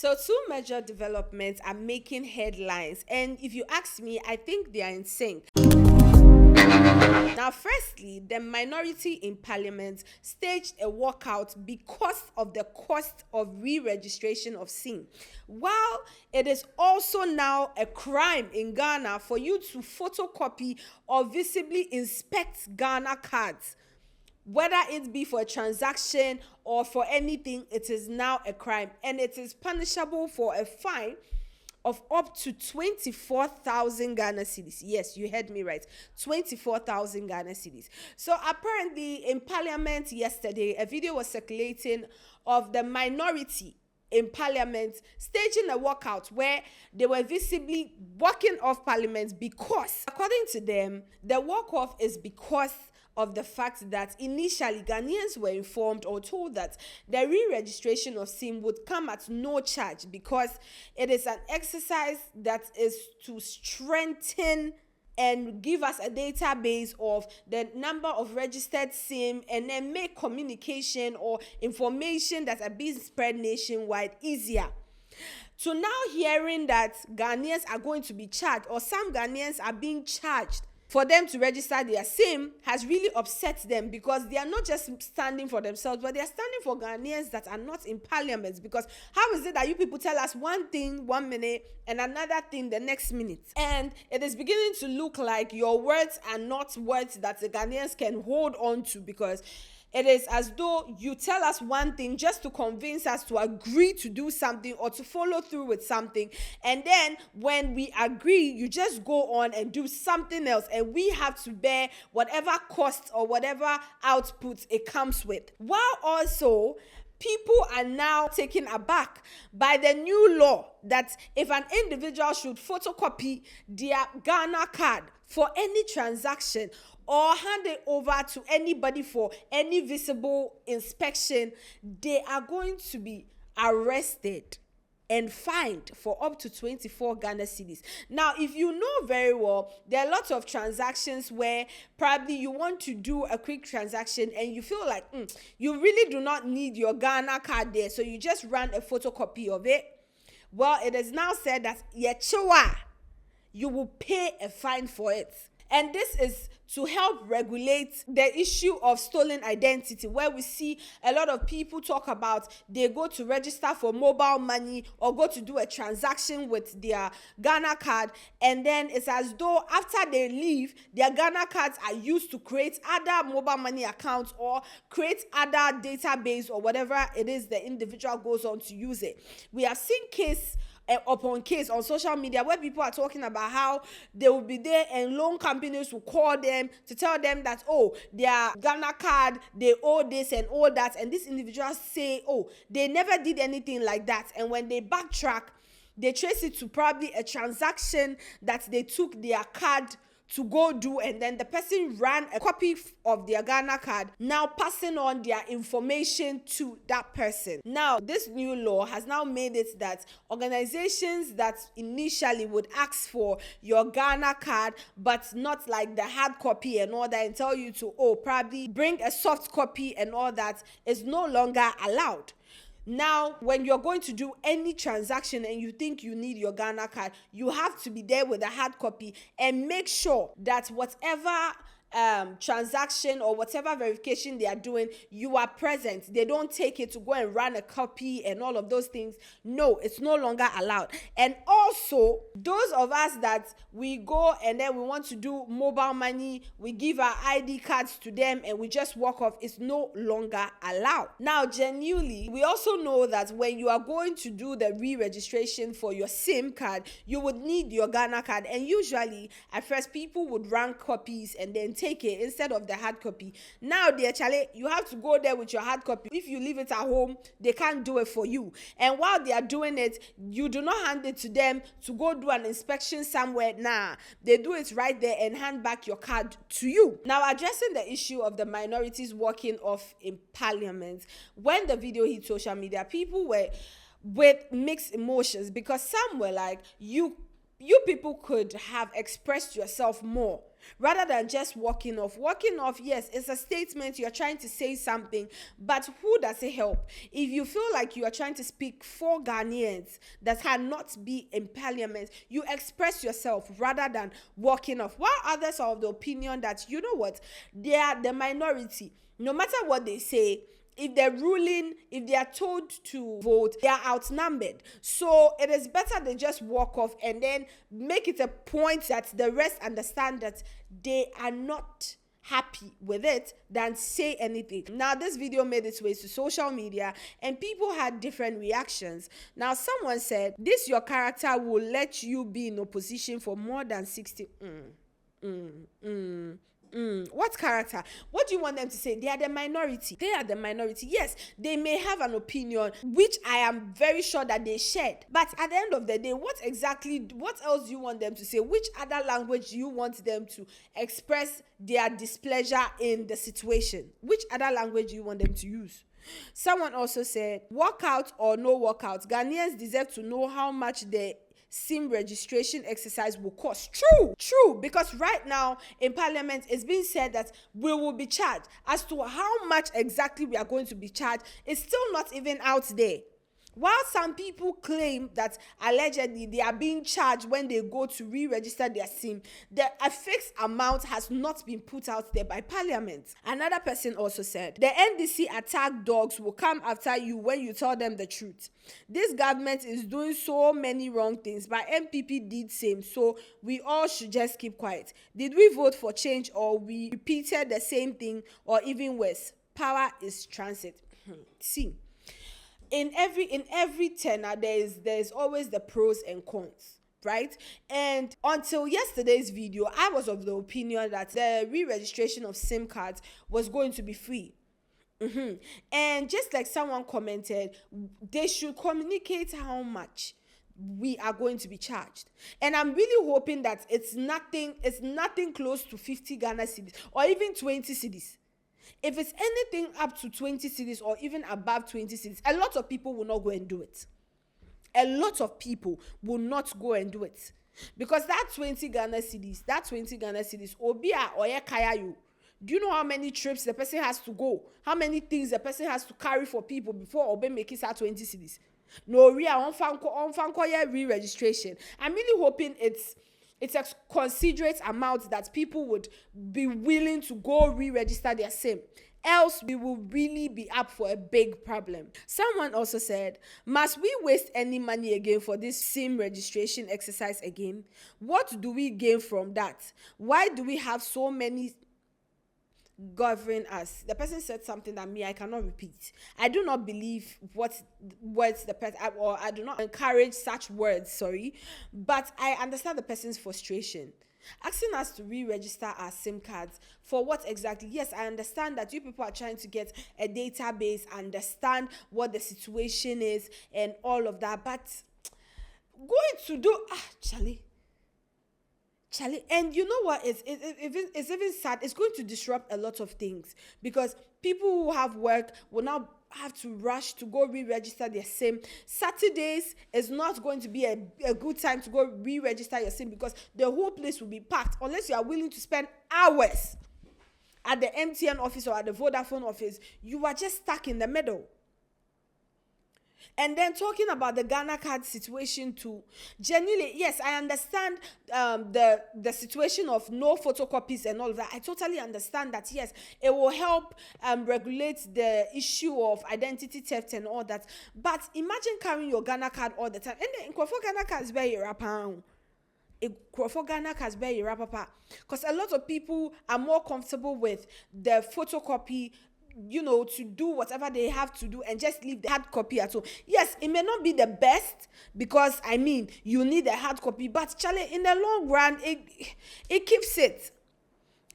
So two major developments are making headlines, and if you ask me, I think they are in sync. Now, firstly, the minority in parliament staged a walkout because of the cost of re-registration of SIM. While it is also now a crime in Ghana for you to photocopy or visibly inspect Ghana cards, whether it be for a transaction or for anything, it is now a crime, and it is punishable for a fine of up to 24,000 Ghana cedis. Yes, you heard me right. 24,000 Ghana cedis. So apparently in parliament yesterday, a video was circulating of the minority in parliament staging a walkout where they were visibly walking off parliament because, according to them, the walk off is because of the fact that initially Ghanaians were informed or told that the re-registration of SIM would come at no charge because it is an exercise that is to strengthen and give us a database of the number of registered SIM and then make communication or information that are being spread nationwide easier. So now hearing that Ghanaians are going to be charged, or some Ghanaians are being charged for them to register their SIM, has really upset them, because they are not just standing for themselves, but they are standing for Ghanaians that are not in parliament. Because how is it that you people tell us one thing 1 minute and another thing the next minute? And it is beginning to look like your words are not words that the Ghanaians can hold on to, because it is as though you tell us one thing just to convince us to agree to do something or to follow through with something. And then when we agree, you just go on and do something else. And we have to bear whatever cost or whatever output it comes with. While also, people are now taken aback by the new law that if an individual should photocopy their Ghana card for any transaction or hand it over to anybody for any visible inspection, they are going to be arrested and fined for up to 24 Ghana cedis. Now, if you know very well, there are lots of transactions where probably you want to do a quick transaction and you feel like you really do not need your Ghana card there, so you just run a photocopy of it. Well, it is now said that you will pay a fine for it. And this is to help regulate the issue of stolen identity, where we see a lot of people talk about they go to register for mobile money or go to do a transaction with their Ghana card, and then it's as though after they leave, their Ghana cards are used to create other mobile money accounts or create other database or whatever it is the individual goes on to use it. We have seen case upon case on social media where people are talking about how they will be there and loan companies will call them to tell them that, oh, their Ghana card, they owe this and all that, and these individuals say, oh, they never did anything like that. And when they backtrack, they trace it to probably a transaction that they took their card to go do, and then the person ran a copy of their Ghana card, now passing on their information to that person. Now, this new law has now made it that organizations that initially would ask for your Ghana card, but not like the hard copy and all that, and tell you to, probably bring a soft copy and all that, is no longer allowed. Now, when you're going to do any transaction and you think you need your Ghana card, you have to be there with a hard copy and make sure that whatever transaction or whatever verification they are doing, you are present. They don't take it to go and run a copy and all of those things. No, it's no longer allowed. And also, those of us that we go and then we want to do mobile money, we give our ID cards to them and we just walk off, it's no longer allowed. Now, genuinely, we also know that when you are going to do the re-registration for your SIM card, you would need your Ghana card. And usually, at first, people would run copies and then take it instead of the hard copy. Now, dear Charley, you have to go there with your hard copy. If you leave it at home, they can't do it for you. And while they are doing it, you do not hand it to them to go do an inspection somewhere. Nah, they do it right there and hand back your card to you. Now, addressing the issue of the minorities walking off in parliament, when the video hit social media, people were with mixed emotions, because some were like, you you people could have expressed yourself more rather than just walking off. Walking off, yes, it's a statement. You're trying to say something, but who does it help? If you feel like you are trying to speak for Ghanaians that cannot be in parliament, you express yourself rather than walking off. While others are of the opinion that, you know what, they are the minority. No matter what they say, if they're ruling, if they are told to vote, they are outnumbered. So it is better they just walk off and then make it a point that the rest understand that they are not happy with it than say anything. Now, this video made its way to social media and people had different reactions. Now, someone said, this your character will let you be in opposition for more than 60. What character? What do you want them to say? They are the minority. They are the minority. Yes, they may have an opinion, which I am very sure that they shared. But at the end of the day, what else do you want them to say? Which other language do you want them to express their displeasure in the situation? Which other language do you want them to use? Someone also said, walkout or no walkout, Ghanaians deserve to know how much the SIM registration exercise will cost. True, because right now in parliament it's being said that we will be charged. As to how much exactly we are going to be charged, it's still not even out there. While some people claim that allegedly they are being charged when they go to re-register their SIM, a fixed amount has not been put out there by parliament. Another person also said, the NDC attack dogs will come after you when you tell them the truth. This government is doing so many wrong things, but MPP did same, so we all should just keep quiet. Did we vote for change or we repeated the same thing or even worse? Power is transit. See, in every tenor there's always the pros and cons, right? And until yesterday's video, I was of the opinion that the re-registration of SIM cards was going to be free. And just like someone commented, they should communicate how much we are going to be charged. And I'm really hoping that it's nothing close to 50 Ghana cedis or even 20 cedis. If it's anything up to 20 cedis or even above 20 cedis, a lot of people will not go and do it. A lot of people will not go and do it. Because that 20 Ghana cedis, Obia or Kaya you. Do you know how many trips the person has to go? How many things the person has to carry for people before Obe make it 20 cedis? No, re-registration. I'm really hoping it's a considerate amount that people would be willing to go re-register their SIM. Else, we will really be up for a big problem. Someone also said, must we waste any money again for this SIM registration exercise again? What do we gain from that? Why do we have so many govern us? The person said something that I cannot repeat. I do not believe what words the person, or I do not encourage such words, but I understand the person's frustration. Asking us to re-register our SIM cards for what exactly? Yes, I understand that you people are trying to get a database, understand what the situation is and all of that, but going to do Charley, and you know what? It's even sad. It's going to disrupt a lot of things because people who have work will now have to rush to go re-register their SIM. Saturdays is not going to be a good time to go re-register your SIM because the whole place will be packed unless you are willing to spend hours at the MTN office or at the Vodafone office. You are just stuck in the middle. And then talking about the Ghana card situation too, genuinely, yes, I understand the situation of no photocopies and all of that. I totally understand that, yes, it will help regulate the issue of identity theft and all that. But imagine carrying your Ghana card all the time. And then for Ghana cards very rapid. Because a lot of people are more comfortable with the photocopy, to do whatever they have to do and just leave the hard copy at home. Yes, it may not be the best because, you need a hard copy, but Charlie, in the long run, it keeps it.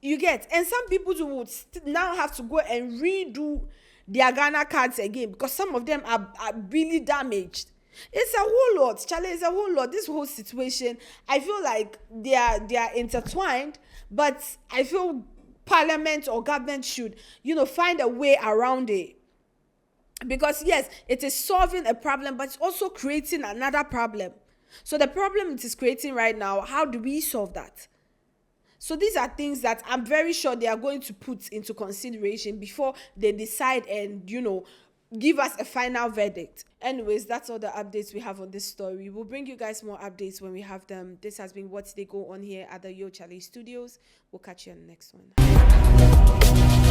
You get? And some people would now have to go and redo their Ghana cards again because some of them are really damaged. It's a whole lot, Charlie, it's a whole lot. This whole situation, I feel like they are intertwined, but I feel Parliament or government should, find a way around it. Because yes, it is solving a problem, but it's also creating another problem. So the problem it is creating right now, how do we solve that? So these are things that I'm very sure they are going to put into consideration before they decide and, give us a final verdict. Anyways, that's all the updates we have on this story. We'll bring you guys more updates when we have them. This has been What They Go On here at the Charley Studios. We'll catch you on the next one.